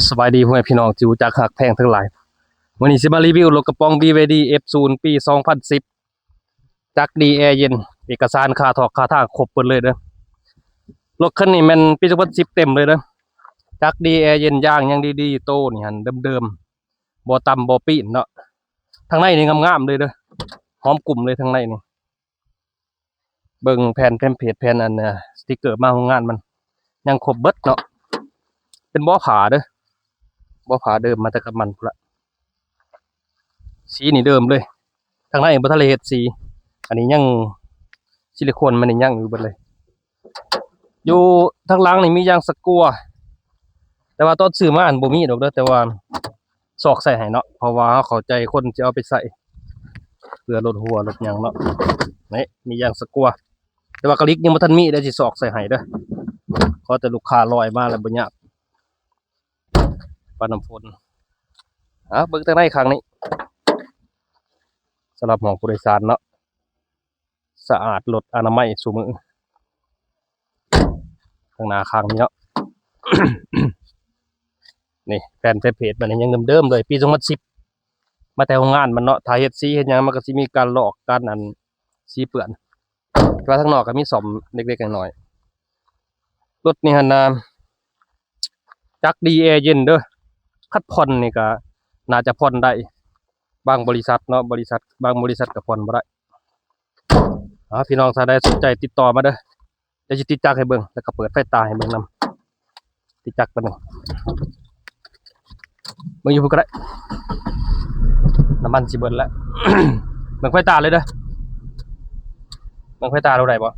สบายดีพ่อแม่พี่น้องจิวจากหักแพงทั้งหลายวันนี้สิมารีวิวรถกระป๋อง BYD F0 ปี2010จักดีแอร์เย็นเอกสารค่าถอกค่าทางครบเปิดเลยเด้อรถคันนี้มันปี2010เต็มเลยเด้อจักดีแอร์เย็นย่างยังดีๆโตนี่หั่นเดิมๆบ่ต่ำบ่ปีนเนาะทางในนี่งามๆเลยเด้อหอมกลุ่มเลยทางในนี่เบิ่งแผ่นเทมเพลตแผ่นอันสติกเกอร์มาของงานมันยังครบเบิดเนาะเป็นบ่อผาเด้อบ่ผาเดิมมาแต่กับมันพุ่นละสีนี่เดิมเลยทางในบ่ทันได้เฮ็ดสีอันนี้ยังซิลิโคนมันนี่ยังอยู่เบิดเลยอยู่ทางหลังนี่มียางสกัวแต่ว่าตอนซื้อมาอันบ่มีดอกเด้อแต่ว่าซอกใส่ให้เนาะเพราะว่าเขาเข้าใจคนสิเอาไปใส่เพื่อลดหัวลดหยังเนาะนี่มียางสกัวแต่ว่ากะลิกยังบ่ทันมีเดี๋ยวสิซอกใส่ให้เด้อขอแต่ลูกค้าลอยมาแล้วบ่ยากปานน้ำฝนเบิ่งทางในข้างนี้สำหรับห้องผู้โดยสารเนาะสะอาดลดอนามัยซุมื้อข้างหน้าข้างนี้เนาะ นี่แผ่นเพจมันยังเดิมๆเลยปี2010มาแต่โรงงานมันเนาะถ้าเฮ็ดสีเฮ็ดหยังมันก็สิมีการลอกการอันสีเปื้อนแต่ว่าทางนอกก็มีซ่อมเล็กๆน้อยๆรถนี่หั่นน่ะจักดีแอร์เย็นเด้อคัดผ่อนนี่ก็น่าจะผ่อนได้บางบริษัทเนาะบางบริษัทก็ผ่อนบ่ได้พี่น้องถ้าได้สนใจติดต่อมาเด้อเดี๋ยวสิติดจักรให้เบิ่งแล้วก็เปิดไฟตาให้เบิ่งนำติดจักรปานนึงเบิ่งอยู่พุ่นก็ได้น้ำมันสิเบิดแล้ว เบิ่งไฟตาเลยเด้อเบิ่งไฟตาเราได้บ่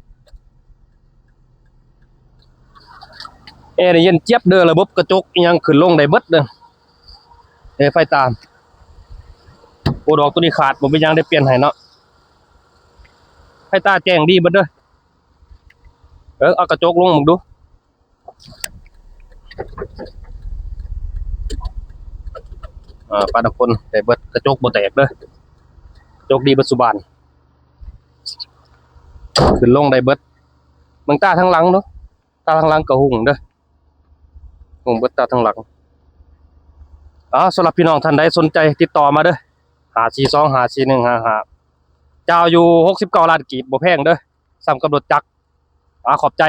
แอร์นี่เย็นเจี๊ยบเด้อระบบกระจกอิหยังขึ้นลงได้เบิดเด้อไฟตาโอ้ดอกตัวนี้ขาดบ่เป็นหยังได้เปลี่ยนให้เนาะไฟตาแจ้งดีเบิดเด้อเอากระจกลงมึงดูปานคนแต่เบิดกระจกบ่แตกเด้อกระจกดีเบิดสุบานขึ้นลงได้เบิดเบิ่งตาทางหลังเนาะตาทางหลังก็หุ่งเด้อหุ่งเบิดตาทางหลังสำหรับพี่น้องท่านใดสนใจติดต่อมาเด้อ542541155เจ้าอยู่69ล้านกีบบ่แพงเด้อซ้ำกับรถจักรขอบใจ